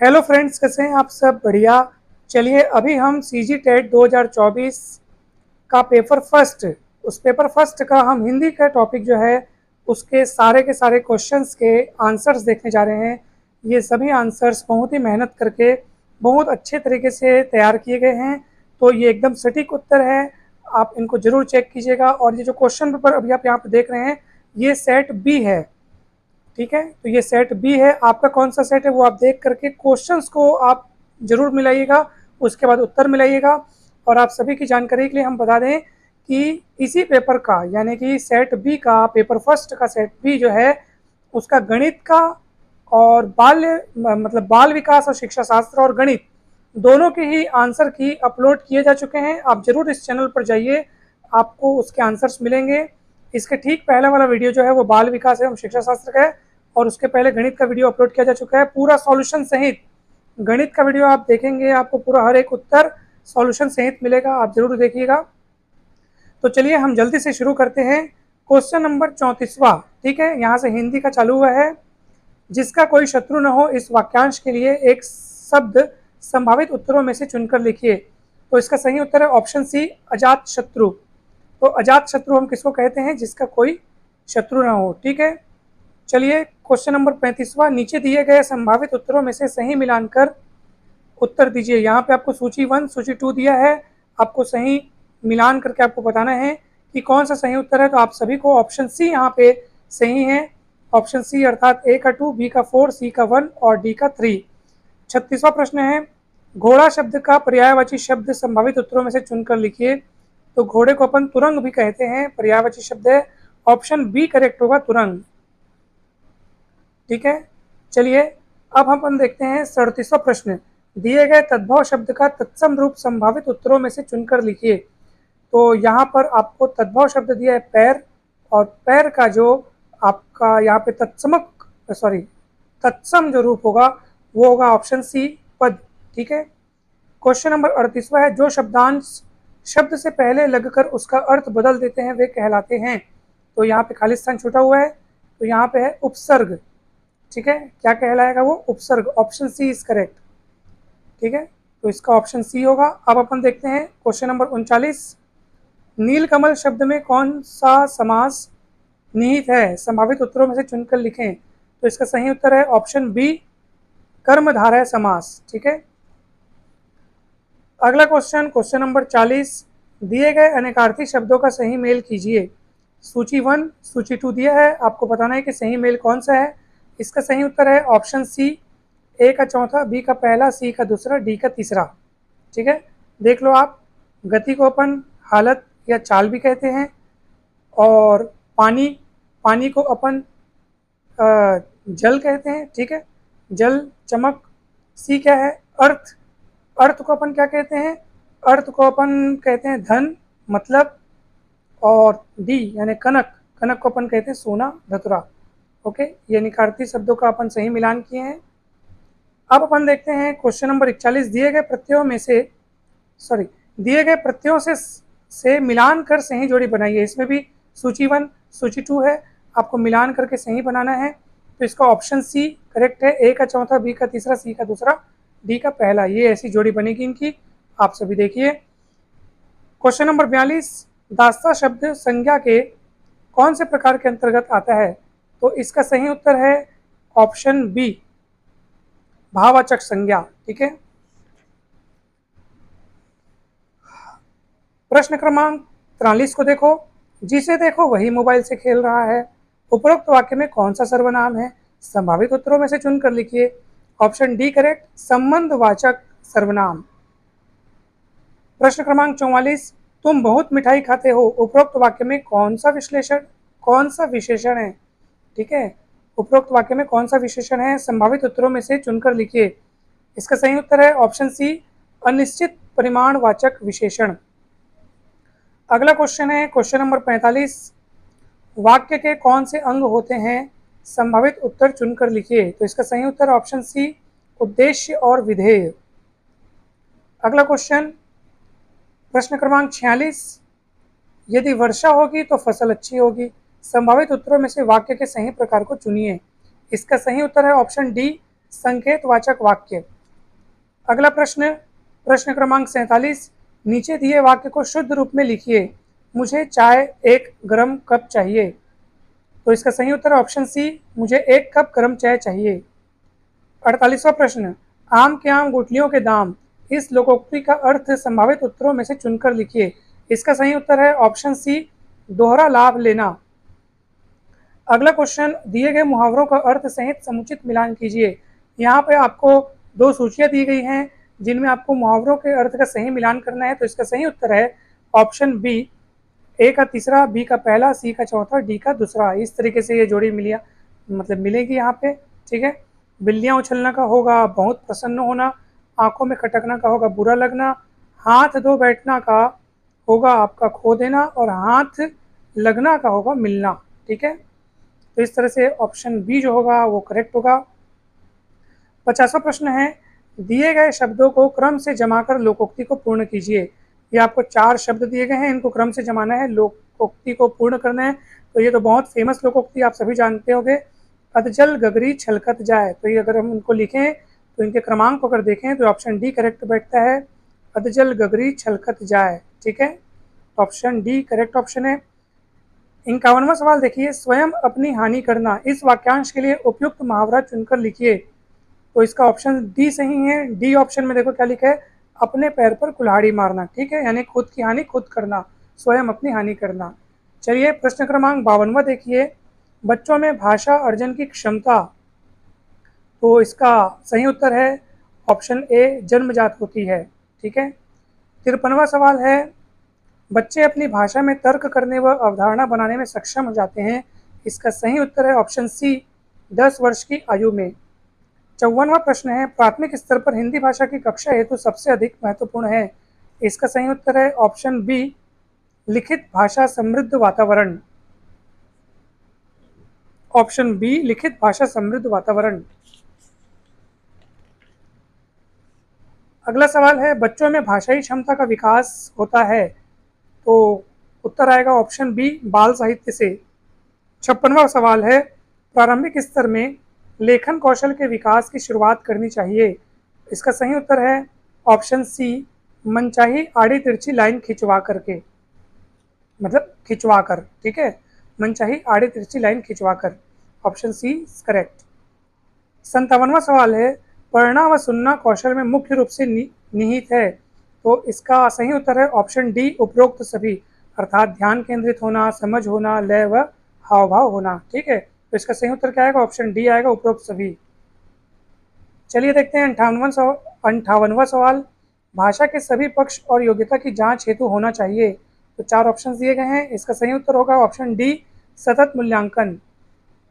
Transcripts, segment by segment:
Hello friends, कैसे हैं आप सब? बढ़िया। चलिए अभी हम सीजी टेट 2024 का पेपर फर्स्ट, उस पेपर फर्स्ट का हम हिंदी का टॉपिक जो है उसके सारे के सारे क्वेश्चंस के आंसर्स देखने जा रहे हैं। ये सभी आंसर्स बहुत ही मेहनत करके बहुत अच्छे तरीके से तैयार किए गए हैं, तो ये एकदम सटीक उत्तर है। आप इनको ज़रूर चेक कीजिएगा। और ये जो क्वेश्चन पेपर अभी आप यहाँ पर देख रहे हैं ये सेट बी है, ठीक है। तो ये सेट बी है, आपका कौन सा सेट है वो आप देख करके क्वेश्चंस को आप जरूर मिलाइएगा, उसके बाद उत्तर मिलाइएगा। और आप सभी की जानकारी के लिए हम बता दें कि इसी पेपर का यानी कि सेट बी का पेपर फर्स्ट का सेट बी जो है उसका गणित का और बाल विकास और शिक्षा शास्त्र और गणित दोनों के ही आंसर की अपलोड किए जा चुके हैं। आप जरूर इस चैनल पर जाइए, आपको उसके आंसर्स मिलेंगे। इसके ठीक पहला वाला वीडियो जो है वो बाल विकास एवं शिक्षा शास्त्र का है और उसके पहले गणित का वीडियो अपलोड किया जा चुका है। पूरा सॉल्यूशन सहित गणित का वीडियो आप देखेंगे, आपको पूरा हर एक उत्तर सॉल्यूशन सहित मिलेगा, आप जरूर देखिएगा। तो चलिए हम जल्दी से शुरू करते हैं। क्वेश्चन नंबर 34वां, ठीक है, यहाँ से हिंदी का चालू हुआ है। जिसका कोई शत्रु न हो, इस वाक्यांश के लिए एक शब्द संभावित उत्तरों में से चुनकर लिखिए। तो इसका सही उत्तर है ऑप्शन सी, अजात शत्रु। तो अजात शत्रु हम किसको कहते हैं? जिसका कोई शत्रु ना हो, ठीक है। चलिए क्वेश्चन नंबर 35वां, नीचे दिए गए संभावित उत्तरों में से सही मिलानकर उत्तर दीजिए। यहाँ पे आपको सूची 1 सूची 2 दिया है, आपको सही मिलान करके आपको बताना है कि कौन सा सही उत्तर है। तो आप सभी को ऑप्शन सी यहाँ पे सही है, ऑप्शन सी अर्थात ए का 2, बी का 4, सी का 1 और डी का 3। 36वां प्रश्न है, घोड़ा शब्द का पर्यायवाची शब्द संभावित उत्तरों में से चुनकर लिखिए। तो घोड़े को अपन तुरंग भी कहते हैं, पर्यायवाची शब्द है, ऑप्शन बी करेक्ट होगा, तुरंग, ठीक है। चलिए अब हम अपन देखते हैं 37वां प्रश्न, दिए गए तद्भव शब्द का तत्सम रूप संभावित उत्तरों में से चुनकर लिखिए। तो यहाँ पर आपको तद्भव शब्द दिया है पैर, और पैर का जो आपका यहाँ पे तत्सम जो रूप होगा वो होगा ऑप्शन सी, पद, ठीक है। क्वेश्चन नंबर 38वां है, जो शब्दांश शब्द से पहले लगकर उसका अर्थ बदल देते हैं वे कहलाते हैं। तो यहाँ पे खाली स्थान छूटा हुआ है, तो यहाँ पे है उपसर्ग, ठीक है। क्या कहलाएगा वो? उपसर्ग, ऑप्शन सी इज करेक्ट, ठीक है। तो इसका ऑप्शन सी होगा। अब अपन देखते हैं क्वेश्चन नंबर 39, नीलकमल शब्द में कौन सा समास निहित है? संभावित उत्तरों में से चुनकर लिखें। तो इसका सही उत्तर है ऑप्शन बी, कर्मधारय समास, ठीक है। अगला क्वेश्चन, क्वेश्चन नंबर 40, दिए गए अनेकार्थी शब्दों का सही मेल कीजिए। सूची 1 सूची 2 दिया है, आपको बताना है कि सही मेल कौन सा है। इसका सही उत्तर है ऑप्शन सी, ए का चौथा, बी का पहला, सी का दूसरा, डी का तीसरा, ठीक है। देख लो आप, गति को अपन हालत या चाल भी कहते हैं, और पानी को अपन जल कहते हैं, ठीक है, जल, चमक। सी क्या है? अर्थ, अर्थ को अपन क्या कहते हैं? अर्थ को अपन कहते हैं धन, मतलब। और डी यानी कनक, कनक को अपन कहते हैं सोना, धतुरा। ओके, ये निकार्थी शब्दों का अपन सही मिलान किए हैं। अब अपन देखते हैं क्वेश्चन नंबर 41, दिए गए प्रत्ययों से मिलान कर सही जोड़ी बनाइए। इसमें भी सूची 1 सूची 2 है, आपको मिलान करके सही बनाना है। तो इसका ऑप्शन सी करेक्ट है, ए का चौथा, बी का तीसरा, सी का दूसरा, डी का पहला, ये ऐसी जोड़ी बनेगी इनकी। आप सभी देखिए क्वेश्चन नंबर 42, दास्ता शब्द संज्ञा के कौन से प्रकार के अंतर्गत आता है? तो इसका सही उत्तर है ऑप्शन बी, भाववाचक संज्ञा, ठीक है। प्रश्न क्रमांक 43 को देखो, जिसे देखो वही मोबाइल से खेल रहा है, उपरोक्त वाक्य में कौन सा सर्वनाम है? संभावित उत्तरों में से चुनकर लिखिए। ऑप्शन डी करेक्ट, संबंधवाचक सर्वनाम। प्रश्न क्रमांक 44, तुम बहुत मिठाई खाते हो, उपरोक्त वाक्य में कौन सा विशेषण है? ठीक है, उपरोक्त वाक्य में कौन सा विशेषण है? संभावित उत्तरों में से चुनकर लिखिए। इसका सही उत्तर है ऑप्शन सी, अनिश्चित परिमाणवाचक विशेषण। अगला क्वेश्चन है क्वेश्चन नंबर 45, वाक्य के कौन से अंग होते हैं? संभावित उत्तर चुनकर लिखिए। तो इसका सही उत्तर ऑप्शन सी, उद्देश्य और विधेय। अगला क्वेश्चन, प्रश्न क्रमांक 46, यदि वर्षा होगी तो फसल अच्छी होगी, संभावित उत्तरों में से वाक्य के सही प्रकार को चुनिए। इसका सही उत्तर है ऑप्शन डी, संकेतवाचक वाक्य। अगला प्रश्न, प्रश्न क्रमांक 47, नीचे दिए वाक्य को शुद्ध रूप में लिखिए। मुझे चाय 1 गर्म कप चाहिए। तो इसका सही उत्तर ऑप्शन सी, मुझे 1 कप गर्म चाय चाहिए। 48वां प्रश्न, आम के आम गुठलियों के दाम, इस लोकोक्ति का अर्थ संभावित उत्तरों में से चुनकर लिखिए। इसका सही उत्तर है ऑप्शन सी, दोहरा लाभ लेना। अगला क्वेश्चन, दिए गए मुहावरों का अर्थ सहित समुचित मिलान कीजिए। यहाँ पे आपको 2 सूचियाँ दी गई हैं जिनमें आपको मुहावरों के अर्थ का सही मिलान करना है। तो इसका सही उत्तर है ऑप्शन बी, ए का तीसरा, बी का पहला, सी का चौथा, डी का दूसरा। इस तरीके से ये जोड़ी मिलेगी यहाँ पे। ठीक है, बिल्लियाँ उछलना का होगा बहुत प्रसन्न होना, आंखों में खटकना का होगा बुरा लगना, हाथ धो बैठना का होगा आपका खो देना, और हाथ लगना का होगा मिलना। ठीक है, तो इस तरह से ऑप्शन बी जो होगा वो करेक्ट होगा। 50वां प्रश्न है, दिए गए शब्दों को क्रम से जमा कर लोकोक्ति को पूर्ण कीजिए। ये आपको 4 शब्द दिए गए हैं, इनको क्रम से जमाना है, लोकोक्ति को पूर्ण करना है। तो ये तो बहुत फेमस लोकोक्ति आप सभी जानते होंगे, अधजल गगरी छलकत जाए। तो ये अगर हम इनको लिखें तो इनके क्रमांक को अगर देखें तो ऑप्शन डी करेक्ट बैठता है, अधजल गगरी छलकत जाए। ठीक है, ऑप्शन डी करेक्ट ऑप्शन है। 51वां सवाल देखिए, स्वयं अपनी हानि करना, इस वाक्यांश के लिए उपयुक्त मुहावरा चुनकर लिखिए। तो इसका ऑप्शन डी सही है। डी ऑप्शन में देखो क्या लिखा है, अपने पैर पर कुल्हाड़ी मारना। ठीक है, यानी खुद की हानि खुद करना, स्वयं अपनी हानि करना। चलिए प्रश्न क्रमांक 52वां देखिए, बच्चों में भाषा अर्जन की क्षमता, तो इसका सही उत्तर है ऑप्शन ए, जन्मजात होती है। ठीक है, 53वां सवाल है, बच्चे अपनी भाषा में तर्क करने व अवधारणा बनाने में सक्षम हो जाते हैं। इसका सही उत्तर है ऑप्शन सी, 10 वर्ष की आयु में। 54वां प्रश्न है, प्राथमिक स्तर पर हिंदी भाषा की कक्षा हेतु सबसे अधिक महत्वपूर्ण है। इसका सही उत्तर है ऑप्शन बी, लिखित भाषा समृद्ध वातावरण। ऑप्शन बी, लिखित भाषा समृद्ध वातावरण। अगला सवाल है, बच्चों में भाषाई क्षमता का विकास होता है। तो उत्तर आएगा ऑप्शन बी, बाल साहित्य से। 56वां सवाल है, प्रारंभिक स्तर में लेखन कौशल के विकास की शुरुआत करनी चाहिए। इसका सही उत्तर है ऑप्शन सी, मनचाही आड़ी तिरछी लाइन खिंचवा करके, मतलब खिंचवा कर। ठीक है, मनचाही आड़ी तिरछी लाइन खिंचवा कर, ऑप्शन सी करेक्ट। 57वां सवाल है, पढ़ना व सुनना कौशल में मुख्य रूप से निहित है। तो इसका सही उत्तर है ऑप्शन डी, उपरोक्त सभी, अर्थात ध्यान केंद्रित होना, समझ होना, लय व हाव भाव होना। ठीक है, तो इसका सही उत्तर क्या आएगा, ऑप्शन डी आएगा, उपरोक्त सभी। चलिए देखते हैं 58वां सवाल, भाषा के सभी पक्ष और योग्यता की जांच हेतु होना चाहिए। तो 4 ऑप्शन दिए गए हैं, इसका सही उत्तर होगा ऑप्शन डी, सतत मूल्यांकन।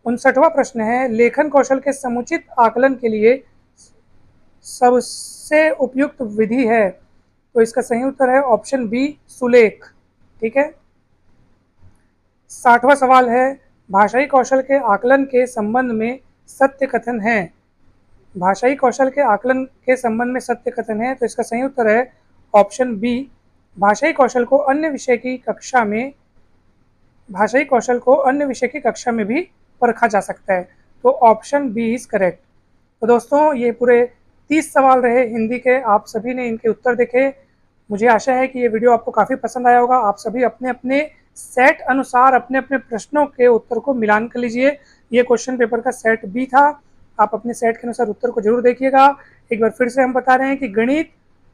59वां प्रश्न है, लेखन कौशल के समुचित आकलन के लिए सबसे उपयुक्त विधि है। तो इसका सही उत्तर है ऑप्शन बी, सुलेख। ठीक है, 60वां सवाल है, भाषाई कौशल के आकलन के संबंध में सत्य कथन है। भाषाई कौशल के आकलन के संबंध में सत्य कथन है। तो इसका सही उत्तर है ऑप्शन बी, भाषाई कौशल को अन्य विषय की कक्षा में भी परखा जा सकता है। तो ऑप्शन बी इज करेक्ट। तो दोस्तों ये पूरे 30 सवाल रहे हिंदी के, आप सभी ने इनके उत्तर देखे। मुझे आशा है कि ये वीडियो आपको काफ़ी पसंद आया होगा। आप सभी अपने अपने सेट अनुसार अपने अपने प्रश्नों के उत्तर को मिलान कर लीजिए। ये क्वेश्चन पेपर का सेट बी था, आप अपने सेट के अनुसार उत्तर को जरूर देखिएगा। एक बार फिर से हम बता रहे हैं कि गणित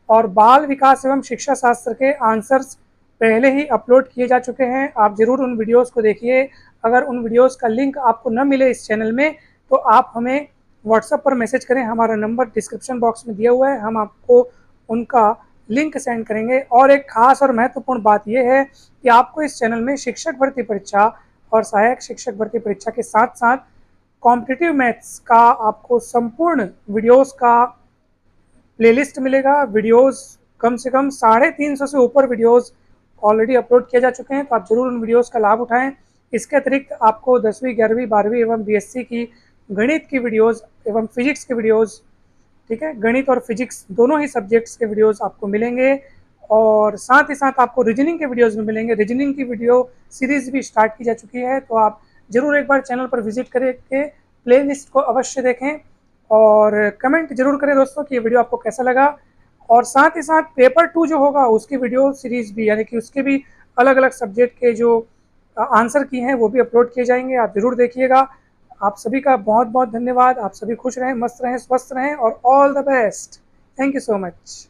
और बाल विकास एवं शिक्षा शास्त्र के आंसर्स पहले ही अपलोड किए जा चुके हैं, आप ज़रूर उन वीडियोस को देखिए। अगर उन वीडियोस का लिंक आपको न मिले इस चैनल में तो आप हमें व्हाट्सएप पर मैसेज करें, हमारा नंबर डिस्क्रिप्शन बॉक्स में दिया हुआ है, हम आपको उनका लिंक सेंड करेंगे। और एक खास और महत्वपूर्ण बात यह है कि आपको इस चैनल में शिक्षक भर्ती परीक्षा और सहायक शिक्षक भर्ती परीक्षा के साथ साथ कॉम्पिटिटिव मैथ्स का आपको संपूर्ण वीडियोस का प्लेलिस्ट मिलेगा। वीडियोस कम से कम 350 से ऊपर वीडियोस ऑलरेडी अपलोड किए जा चुके हैं, तो आप जरूर उन वीडियोस का लाभ उठाएं। इसके अतिरिक्त आपको 10वीं 11वीं 12वीं एवं बीएससी की गणित की वीडियोस एवं फिजिक्स की वीडियोस, ठीक है, गणित और फिजिक्स दोनों ही सब्जेक्ट्स के वीडियोस आपको मिलेंगे। और साथ ही साथ आपको रीजनिंग के वीडियोस भी मिलेंगे। रीजनिंग की वीडियो सीरीज़ भी स्टार्ट की जा चुकी है, तो आप ज़रूर एक बार चैनल पर विजिट करके प्लेलिस्ट को अवश्य देखें। और कमेंट जरूर करें दोस्तों कि ये वीडियो आपको कैसा लगा। और साथ ही साथ पेपर 2 जो होगा उसकी वीडियो सीरीज़ भी, यानी कि उसके भी अलग अलग सब्जेक्ट के जो आंसर की हैं वो भी अपलोड किए जाएंगे, आप ज़रूर देखिएगा। आप सभी का बहुत बहुत धन्यवाद। आप सभी खुश रहें, मस्त रहें, स्वस्थ रहें और all the best. Thank you so much.